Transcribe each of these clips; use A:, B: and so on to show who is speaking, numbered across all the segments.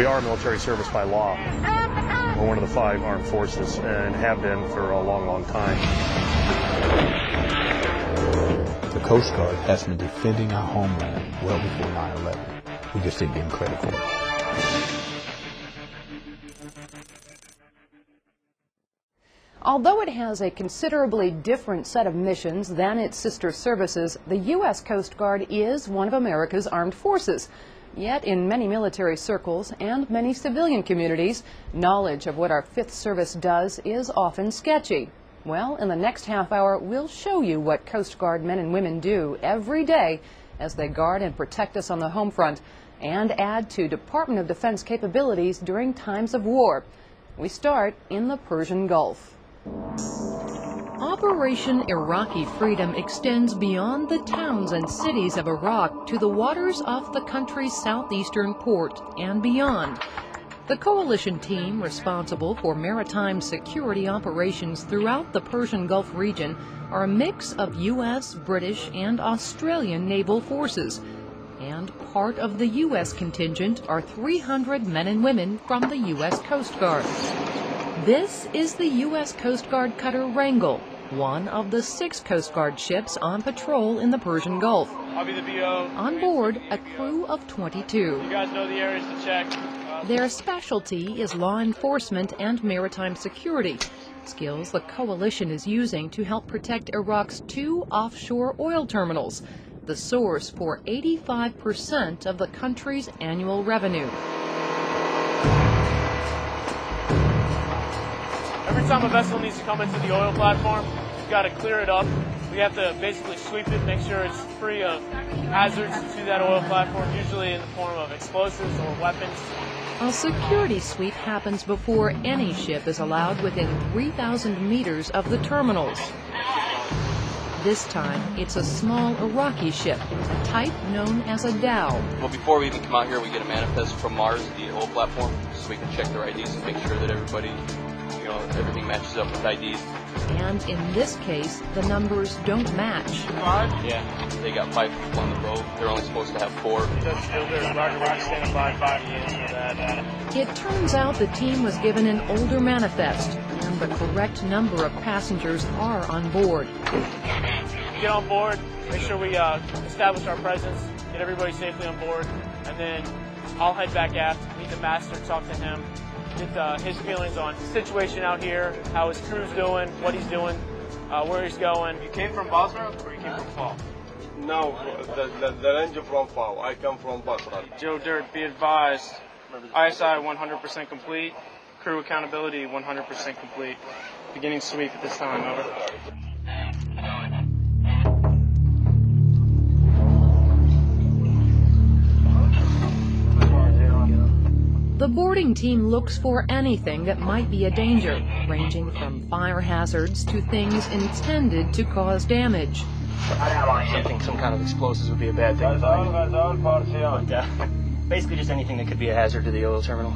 A: We are military service by law. We're one of the 5 armed forces and have been for a long, long time.
B: The Coast Guard has been defending our homeland well before 9/11. We just didn't give them credit for it.
C: Although it has a considerably different set of missions than its sister services, the U.S. Coast Guard is one of America's armed forces. Yet in many military circles and many civilian communities, knowledge of what our Fifth Service does is often sketchy. Well, in the next half hour, we'll show you what Coast Guard men and women do every day as they guard and protect us on the home front and add to Department of Defense capabilities during times of war. We start in the Persian Gulf. Operation Iraqi Freedom extends beyond the towns and cities of Iraq to the waters off the country's southeastern port and beyond. The coalition team responsible for maritime security operations throughout the Persian Gulf region are a mix of U.S., British, and Australian naval forces. And part of the U.S. contingent are 300 men and women from the U.S. Coast Guard. This is the U.S. Coast Guard cutter Wrangel, one of the 6 Coast Guard ships on patrol in the Persian Gulf.
D: I'll be the BO.
C: On board, a crew of 22.
D: You guys know the areas to check.
C: Their specialty is law enforcement and maritime security, skills the coalition is using to help protect Iraq's 2 offshore oil terminals, the source for 85% of the country's annual revenue.
D: Every time a vessel needs to come into the oil platform, we've got to clear it up. We have to basically sweep it, make sure it's free of hazards to that oil platform, usually in the form of explosives or weapons.
C: A security sweep happens before any ship is allowed within 3,000 meters of the terminals. This time, it's a small Iraqi ship, a type known as a dhow.
E: Well, before we even come out here, we get a manifest from Mars, the oil platform, so we can check their IDs and make sure that everybody, everything matches up with IDs.
C: And in this case, the numbers don't match.
D: 5?
E: Yeah, they got 5 people on the boat. They're only supposed to have 4.
C: It turns out the team was given an older manifest, and the correct number of passengers are on board.
D: Get on board, make sure we establish our presence, get everybody safely on board, and then I'll head back aft, meet the master, talk to him, get his feelings on the situation out here, how his crew's doing, what he's doing, where he's going. You came from Basra or you came from Fall?
F: No, the range from Fall. I come from Basra.
D: Joe Dirt, be advised, ISI 100% complete, crew accountability 100% complete. Beginning sweep at this time, over.
C: The boarding team looks for anything that might be a danger, ranging from fire hazards to things intended to cause damage.
G: I think some kind of explosives would be a bad thing. But, basically just anything that could be a hazard to the oil terminal.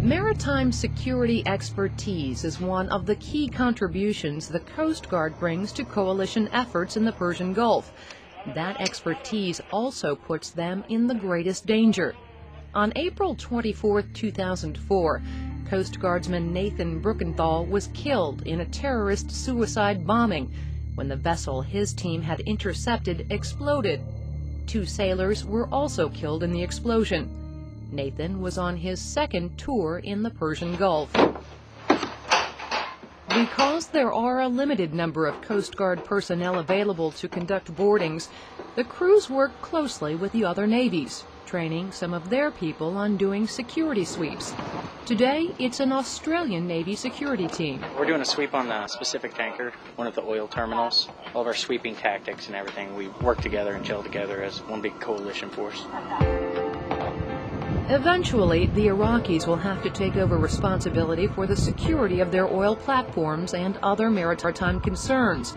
C: Maritime security expertise is one of the key contributions the Coast Guard brings to coalition efforts in the Persian Gulf. That expertise also puts them in the greatest danger. On April 24, 2004, Coast Guardsman Nathan Bruckenthal was killed in a terrorist suicide bombing when the vessel his team had intercepted exploded. 2 sailors were also killed in the explosion. Nathan was on his 2nd tour in the Persian Gulf. Because there are a limited number of Coast Guard personnel available to conduct boardings, the crews work closely with the other navies, training some of their people on doing security sweeps. Today, it's an Australian Navy security team.
G: We're doing a sweep on a specific tanker, one of the oil terminals. All of our sweeping tactics and everything, we work together and gel together as one big coalition force.
C: Eventually, the Iraqis will have to take over responsibility for the security of their oil platforms and other maritime concerns.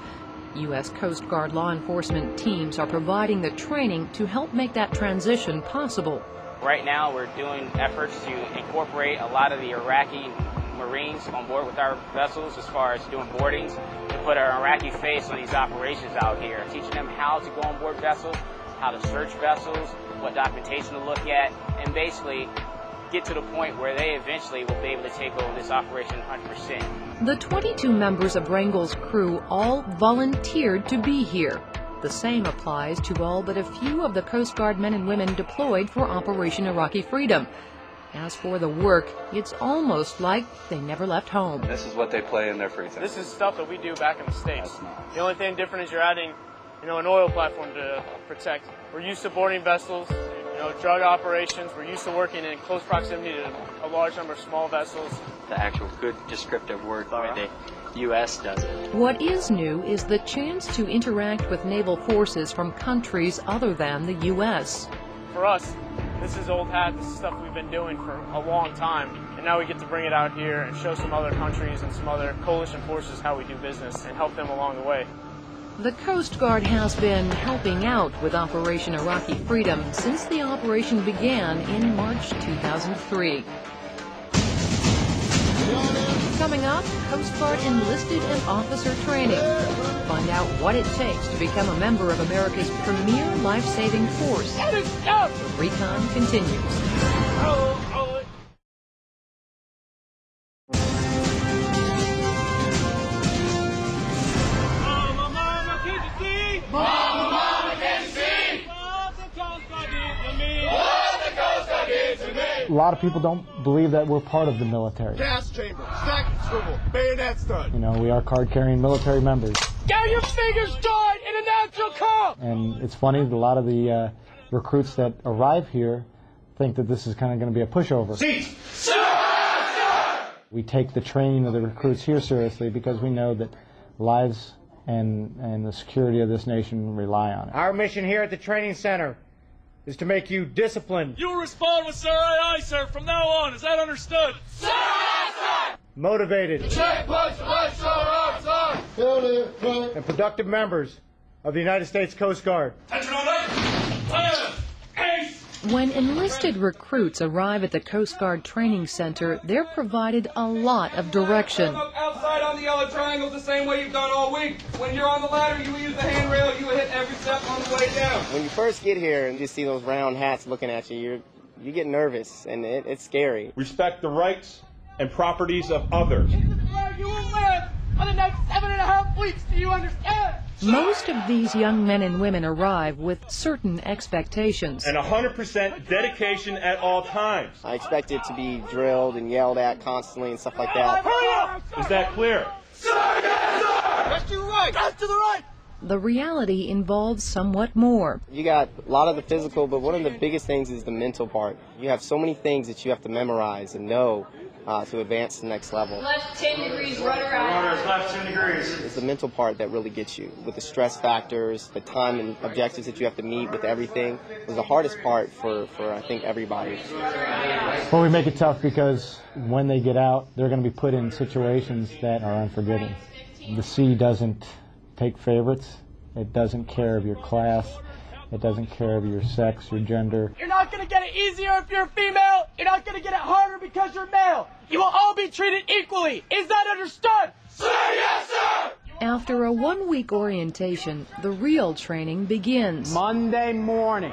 C: U.S. Coast Guard law enforcement teams are providing the training to help make that transition possible.
H: Right now, we're doing efforts to incorporate a lot of the Iraqi Marines on board with our vessels as far as doing boardings to put our Iraqi face on these operations out here, teaching them how to go on board vessels, how to search vessels, what documentation to look at, and basically get to the point where they eventually will be able to take over this operation 100%.
C: The 22 members of Wrangel's crew all volunteered to be here. The same applies to all but a few of the Coast Guard men and women deployed for Operation Iraqi Freedom. As for the work, it's almost like they never left home.
I: This is what they play in their free time.
D: This is stuff that we do back in the States. The only thing different is you're adding, an oil platform to protect. We're used to boarding vessels, drug operations. We're used to working in close proximity to a large number of small vessels.
G: The actual good descriptive word the way the U.S. does it.
C: What is new is the chance to interact with naval forces from countries other than the U.S.
D: For us, this is old hat. This is stuff we've been doing for a long time. And now we get to bring it out here and show some other countries and some other coalition forces how we do business and help them along the way.
C: The Coast Guard has been helping out with Operation Iraqi Freedom since the operation began in March 2003. Coming up, Coast Guard enlisted and officer training. Find out what it takes to become a member of America's premier life-saving force. Recon continues.
J: A lot of people don't believe that we're part of the military.
F: Gas chamber, stack and swivel, bayonet stud.
J: We are card-carrying military members.
D: Get your fingers joined in a natural calm!
J: And it's funny, a lot of the recruits that arrive here think that this is kind of going to be a pushover.
F: Seats!
J: We take the training of the recruits here seriously because we know that lives and the security of this nation rely on it.
K: Our mission here at the training center is to make you disciplined.
L: You will respond with sir, aye, aye, sir, from now on. Is that understood? Sir, aye, sir!
K: Motivated.
F: Check, punch, right, sir, sir!
K: And productive members of the United States Coast Guard.
L: Attention on right! Ace!
C: When enlisted recruits arrive at the Coast Guard Training Center, they're provided a lot of direction.
L: Outside on the yellow triangle the same way you've done all week. When you're on the ladder, you will use the handrail, you will hit every step on the way down.
M: When you first get here and you see those round hats looking at you, you get nervous, and it's scary.
N: Respect the rights and properties of others.
D: This is where you will live for the next 7.5 weeks, do you understand?
C: Most of these young men and women arrive with certain expectations.
N: And 100% dedication at all times.
M: I expected to be drilled and yelled at constantly and stuff like that.
N: Is that clear?
F: Sir, yes, sir! That's to the right! That's to the right!
C: The reality involves somewhat more.
M: You got a lot of the physical, but one of the biggest things is the mental part. You have so many things that you have to memorize and know to advance to the next level.
O: Left 10 degrees, rudder out.
L: Rudder's left 10 degrees.
M: It's the mental part that really gets you, with the stress factors, the time and objectives that you have to meet with everything. It was the hardest part for I think, everybody.
J: Well, we make it tough because when they get out, they're going to be put in situations that are unforgiving. The sea doesn't take favorites. It doesn't care of your class. It doesn't care of your sex, your gender.
D: You're not going to get it easier if you're female. You're not going to get it harder because you're male. You will all be treated equally. Is that understood?
F: Sir, yes, sir!
C: After a one-week orientation, the real training begins.
K: Monday morning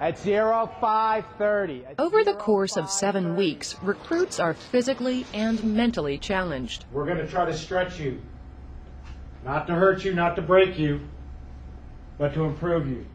K: at 05:30.
C: Over the course of 7 weeks, recruits are physically and mentally challenged.
K: We're going to try to stretch you. Not to hurt you, not to break you, but to improve you.